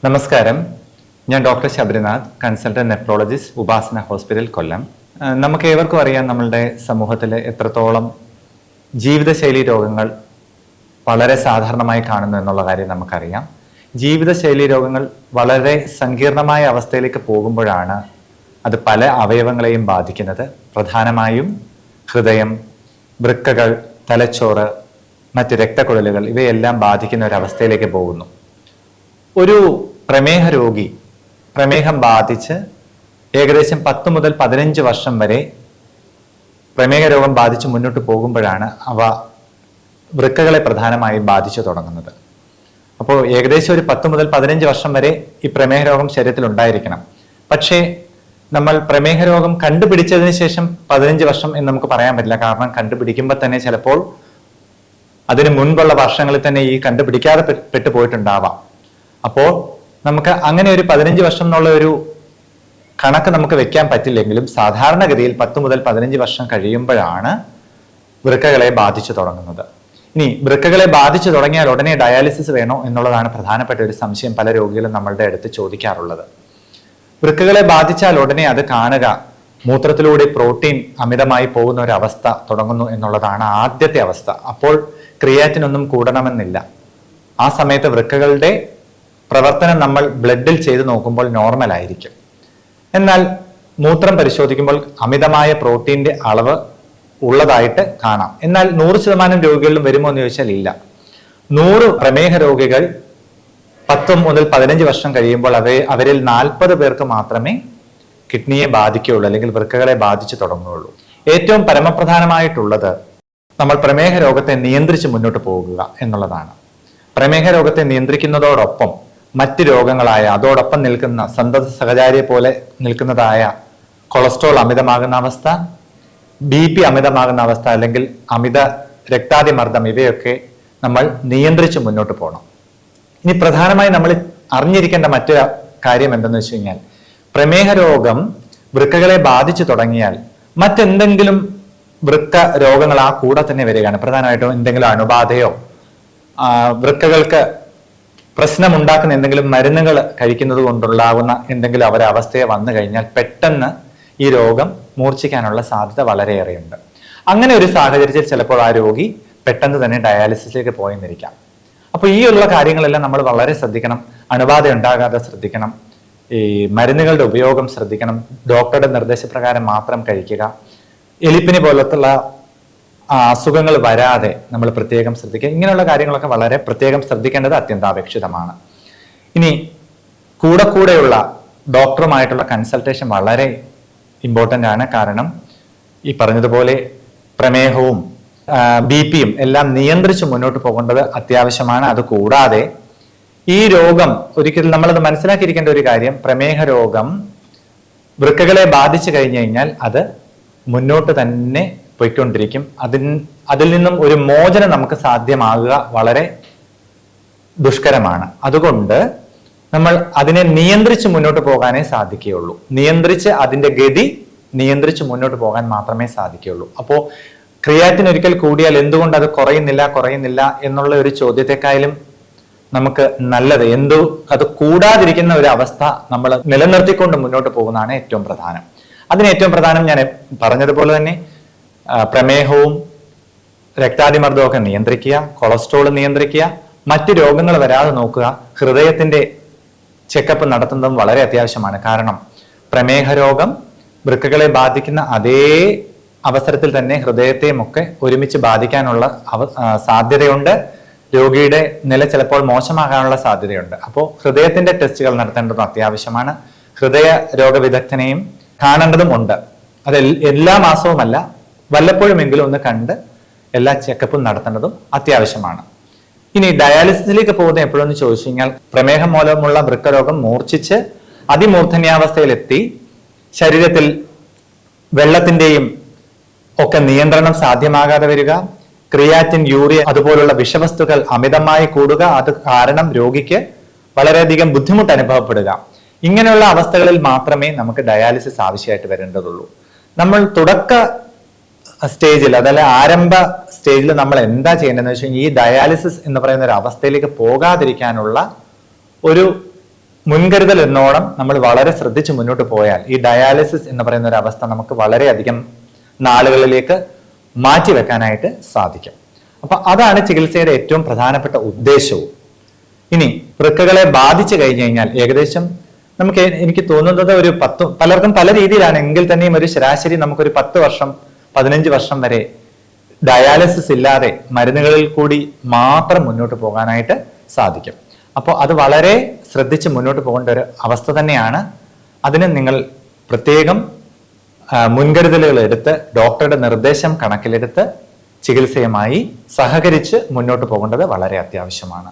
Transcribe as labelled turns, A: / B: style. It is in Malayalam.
A: നമസ്കാരം, ഞാൻ ഡോക്ടർ ശബരിനാഥ്, കൺസൾട്ടന്റ് നെഫ്രോളജിസ്റ്റ്, ഉപാസന ഹോസ്പിറ്റൽ, കൊല്ലം. നമുക്ക് ഏവർക്കും അറിയാം, നമ്മളുടെ സമൂഹത്തിൽ എത്രത്തോളം ജീവിതശൈലി രോഗങ്ങൾ വളരെ സാധാരണമായി കാണുന്നു എന്നുള്ള കാര്യം നമുക്കറിയാം. ജീവിതശൈലി രോഗങ്ങൾ വളരെ സങ്കീർണമായ അവസ്ഥയിലേക്ക് പോകുമ്പോഴാണ് അത് പല അവയവങ്ങളെയും ബാധിക്കുന്നത്. പ്രധാനമായും ഹൃദയം, വൃക്കകൾ, തലച്ചോറ്, മറ്റ് രക്തക്കുഴലുകൾ ഇവയെല്ലാം ബാധിക്കുന്ന ഒരവസ്ഥയിലേക്ക് പോകുന്നു. ഒരു പ്രമേഹ രോഗി പ്രമേഹം ബാധിച്ച് ഏകദേശം 10 മുതൽ 15 വർഷം വരെ പ്രമേഹ രോഗം ബാധിച്ച് മുന്നോട്ട് പോകുമ്പോഴാണ് അവ വൃക്കകളെ പ്രധാനമായും ബാധിച്ചു തുടങ്ങുന്നത്. അപ്പോൾ ഏകദേശം ഒരു 10 മുതൽ 15 വർഷം വരെ ഈ പ്രമേഹ രോഗം ശരീരത്തിൽ ഉണ്ടായിരിക്കണം. പക്ഷേ നമ്മൾ പ്രമേഹ രോഗം കണ്ടുപിടിച്ചതിന് ശേഷം 15 വർഷം എന്ന് നമുക്ക് പറയാൻ പറ്റില്ല. കാരണം കണ്ടുപിടിക്കുമ്പോൾ തന്നെ ചിലപ്പോൾ അതിന് മുൻപുള്ള വർഷങ്ങളിൽ തന്നെ ഈ കണ്ടുപിടിക്കാതെ പെട്ടുപോയിട്ടുണ്ടാവാം. അപ്പോൾ നമുക്ക് അങ്ങനെ ഒരു 15 വർഷം എന്നുള്ള ഒരു കണക്ക് നമുക്ക് വെക്കാൻ പറ്റില്ലെങ്കിലും സാധാരണഗതിയിൽ 10 മുതൽ 15 വർഷം കഴിയുമ്പോഴാണ് വൃക്കകളെ ബാധിച്ചു തുടങ്ങുന്നത്. ഇനി വൃക്കകളെ ബാധിച്ചു തുടങ്ങിയാൽ ഉടനെ ഡയാലിസിസ് വേണോ എന്നുള്ളതാണ് പ്രധാനപ്പെട്ട ഒരു സംശയം പല രോഗികളും നമ്മളുടെ അടുത്ത് ചോദിക്കാറുള്ളത്. വൃക്കകളെ ബാധിച്ചാൽ ഉടനെ അത് കാണുക മൂത്രത്തിലൂടെ പ്രോട്ടീൻ അമിതമായി പോകുന്ന ഒരു അവസ്ഥ തുടങ്ങുന്നു എന്നുള്ളതാണ് ആദ്യത്തെ അവസ്ഥ. അപ്പോൾ ക്രിയാറ്റിനൊന്നും കൂടണമെന്നില്ല. ആ സമയത്ത് വൃക്കകളുടെ പ്രവർത്തനം നമ്മൾ ബ്ലഡിൽ ചെയ്ത് നോക്കുമ്പോൾ നോർമൽ ആയിരിക്കും. എന്നാൽ മൂത്രം പരിശോധിക്കുമ്പോൾ അമിതമായ പ്രോട്ടീന്റെ അളവ് ഉള്ളതായിട്ട് കാണാം. എന്നാൽ 100% രോഗികളിലും വരുമോ എന്ന് ചോദിച്ചാൽ ഇല്ല. 100 പ്രമേഹ രോഗികൾ 10 മുതൽ 15 വർഷം കഴിയുമ്പോൾ അവരിൽ 40 പേർക്ക് മാത്രമേ കിഡ്നിയെ ബാധിക്കുകയുള്ളൂ, അല്ലെങ്കിൽ വൃക്കകളെ ബാധിച്ചു തുടങ്ങുകയുള്ളൂ. ഏറ്റവും പരമപ്രധാനമായിട്ടുള്ളത് നമ്മൾ പ്രമേഹ രോഗത്തെ നിയന്ത്രിച്ച് മുന്നോട്ട് പോകുക എന്നുള്ളതാണ്. പ്രമേഹ രോഗത്തെ നിയന്ത്രിക്കുന്നതോടൊപ്പം മറ്റ് രോഗങ്ങളായ അതോടൊപ്പം നിൽക്കുന്ന സന്തത സഹചാരിയെ പോലെ നിൽക്കുന്നതായ കൊളസ്ട്രോൾ അമിതമാകുന്ന അവസ്ഥ, BP അമിതമാകുന്ന അവസ്ഥ, അല്ലെങ്കിൽ അമിത രക്താതിമർദ്ദം, ഇവയൊക്കെ നമ്മൾ നിയന്ത്രിച്ച് മുന്നോട്ട് പോകണം. ഇനി പ്രധാനമായി നമ്മൾ അറിഞ്ഞിരിക്കേണ്ട മറ്റൊരു കാര്യം എന്തെന്ന് വെച്ച് കഴിഞ്ഞാൽ, പ്രമേഹ രോഗം വൃക്കകളെ ബാധിച്ചു തുടങ്ങിയാൽ മറ്റെന്തെങ്കിലും വൃക്ക രോഗങ്ങൾ ആ കൂടെ തന്നെ വരികയാണ്. പ്രധാനമായിട്ടും എന്തെങ്കിലും അണുബാധയോ വൃക്കകൾക്ക് പ്രശ്നമുണ്ടാക്കുന്ന എന്തെങ്കിലും മരുന്നുകൾ കഴിക്കുന്നത് കൊണ്ടുണ്ടാകുന്ന എന്തെങ്കിലും അവരവസ്ഥയെ വന്നു കഴിഞ്ഞാൽ പെട്ടെന്ന് ഈ രോഗം മൂർച്ഛിക്കാനുള്ള സാധ്യത വളരെയേറെയുണ്ട്. അങ്ങനെ ഒരു സാഹചര്യത്തിൽ ചിലപ്പോൾ ആ രോഗി പെട്ടെന്ന് തന്നെ ഡയാലിസിസിലേക്ക് പോയെന്നിരിക്കാം. അപ്പോൾ ഈ ഉള്ള കാര്യങ്ങളെല്ലാം നമ്മൾ വളരെ ശ്രദ്ധിക്കണം. അണുബാധ ഉണ്ടാകാതെ ശ്രദ്ധിക്കണം. ഈ മരുന്നുകളുടെ ഉപയോഗം ശ്രദ്ധിക്കണം. ഡോക്ടറുടെ നിർദ്ദേശപ്രകാരം മാത്രം കഴിക്കുക. എലിപ്പനി പോലത്തുള്ള അസുഖങ്ങൾ വരാതെ നമ്മൾ പ്രത്യേകം ശ്രദ്ധിക്കുക. ഇങ്ങനെയുള്ള കാര്യങ്ങളൊക്കെ വളരെ പ്രത്യേകം ശ്രദ്ധിക്കേണ്ടത് അത്യന്താപേക്ഷിതമാണ്. ഇനി കൂടെയുള്ള ഡോക്ടറുമായിട്ടുള്ള കൺസൾട്ടേഷൻ വളരെ ഇമ്പോർട്ടൻ്റ് ആണ്. കാരണം ഈ പറഞ്ഞതുപോലെ പ്രമേഹവും BP-യും എല്ലാം നിയന്ത്രിച്ച് മുന്നോട്ട് പോകേണ്ടത് അത്യാവശ്യമാണ്. അത് കൂടാതെ ഈ രോഗം ഒരിക്കലും നമ്മളത് മനസ്സിലാക്കിയിരിക്കേണ്ട ഒരു കാര്യം, പ്രമേഹ രോഗം വൃക്കകളെ ബാധിച്ചു കഴിഞ്ഞു കഴിഞ്ഞാൽ അത് മുന്നോട്ട് തന്നെ പോയിക്കൊണ്ടിരിക്കും. അതിൽ നിന്നും ഒരു മോചനം നമുക്ക് സാധ്യമാകുക വളരെ ദുഷ്കരമാണ്. അതുകൊണ്ട് നമ്മൾ അതിനെ നിയന്ത്രിച്ച് മുന്നോട്ട് പോകാനേ സാധിക്കുകയുള്ളൂ. അതിന്റെ ഗതി നിയന്ത്രിച്ച് മുന്നോട്ട് പോകാൻ മാത്രമേ സാധിക്കുകയുള്ളൂ. അപ്പോൾ ക്രിയാറ്റിൻ ഒരിക്കൽ കൂടിയാൽ എന്തുകൊണ്ട് അത് കുറയുന്നില്ല എന്നുള്ള ഒരു ചോദ്യത്തെക്കാളും നമുക്ക് നല്ലത് അത് കൂടാതിരിക്കുന്ന ഒരു അവസ്ഥ നമ്മൾ നിലനിർത്തിക്കൊണ്ട് മുന്നോട്ട് പോകുന്നതാണ് ഏറ്റവും പ്രധാനം. അതിന് ഏറ്റവും പ്രധാനം ഞാൻ പറഞ്ഞതുപോലെ തന്നെ പ്രമേഹവും രക്താതിമർദ്ദവും ഒക്കെ നിയന്ത്രിക്കുക, കൊളസ്ട്രോൾ നിയന്ത്രിക്കുക, മറ്റ് രോഗങ്ങൾ വരാതെ നോക്കുക, ഹൃദയത്തിന്റെ ചെക്കപ്പ് നടത്തുന്നതും വളരെ അത്യാവശ്യമാണ്. കാരണം പ്രമേഹ രോഗം വൃക്കകളെ ബാധിക്കുന്ന അതേ അവസരത്തിൽ തന്നെ ഹൃദയത്തെയും ഒക്കെ ഒരുമിച്ച് ബാധിക്കാനുള്ള സാധ്യതയുണ്ട്. രോഗിയുടെ നില ചിലപ്പോൾ മോശമാകാനുള്ള സാധ്യതയുണ്ട്. അപ്പോൾ ഹൃദയത്തിന്റെ ടെസ്റ്റുകൾ നടത്തേണ്ടതും അത്യാവശ്യമാണ്. ഹൃദയ രോഗവിദഗ്ധനെയും കാണേണ്ടതും ഉണ്ട്. അത് എല്ലാ മാസവുമല്ല, വല്ലപ്പോഴുമെങ്കിലും ഒന്ന് കണ്ട് എല്ലാ ചെക്കപ്പും നടത്തേണ്ടതും അത്യാവശ്യമാണ്. ഇനി ഡയാലിസിസിലേക്ക് പോകുന്നത് എപ്പോഴെന്ന് ചോദിച്ചു കഴിഞ്ഞാൽ, പ്രമേഹം മൂലമുള്ള വൃക്കരോഗം മൂർച്ഛിച്ച് അതിമൂർധന്യാവസ്ഥയിലെത്തി ശരീരത്തിൽ വെള്ളത്തിന്റെയും ഒക്കെ നിയന്ത്രണം സാധ്യമാകാതെ വരിക, ക്രിയാറ്റിൻ, യൂറിയ അതുപോലുള്ള വിഷവസ്തുക്കൾ അമിതമായി കൂടുക, അത് കാരണം രോഗിക്ക് വളരെയധികം ബുദ്ധിമുട്ട് അനുഭവപ്പെടുക. ഇങ്ങനെയുള്ള അവസ്ഥകളിൽ മാത്രമേ നമുക്ക് ഡയാലിസിസ് ആവശ്യമായിട്ട് വരേണ്ടതുള്ളൂ. നമ്മൾ തുടക്ക സ്റ്റേജിൽ, അതല്ല ആരംഭ സ്റ്റേജിൽ നമ്മൾ എന്താ ചെയ്യേണ്ടതെന്ന് വെച്ചാൽ, ഈ ഡയാലിസിസ് എന്ന് പറയുന്ന ഒരു അവസ്ഥയിലേക്ക് പോകാതിരിക്കാനുള്ള ഒരു മുൻകരുതൽ എന്നോണം നമ്മൾ വളരെ ശ്രദ്ധിച്ച് മുന്നോട്ട് പോയാൽ ഈ ഡയാലിസിസ് എന്ന് പറയുന്ന ഒരു അവസ്ഥ നമുക്ക് വളരെയധികം നാളുകളിലേക്ക് മാറ്റിവെക്കാനായിട്ട് സാധിക്കും. അപ്പൊ അതാണ് ചികിത്സയുടെ ഏറ്റവും പ്രധാനപ്പെട്ട ഉദ്ദേശവും. ഇനി വൃക്കകളെ ബാധിച്ചു കഴിഞ്ഞു കഴിഞ്ഞാൽ ഏകദേശം എനിക്ക് തോന്നുന്നത് ഒരു പലർക്കും പല രീതിയിലാണ്, എങ്കിൽ തന്നെയും ഒരു ശരാശരി നമുക്കൊരു 10 വർഷം 15 വർഷം വരെ ഡയാലിസിസ് ഇല്ലാതെ മരുന്നുകളിൽ കൂടി മാത്രം മുന്നോട്ട് പോകാനായിട്ട് സാധിക്കും. അപ്പോൾ അത് വളരെ ശ്രദ്ധിച്ച് മുന്നോട്ട് പോകേണ്ട ഒരു അവസ്ഥ തന്നെയാണ്. അതിന് നിങ്ങൾ പ്രത്യേകം മുൻകരുതലുകൾ എടുത്ത് ഡോക്ടറുടെ നിർദ്ദേശം കണക്കിലെടുത്ത് ചികിത്സയുമായി സഹകരിച്ച് മുന്നോട്ട് പോകേണ്ടത് വളരെ അത്യാവശ്യമാണ്.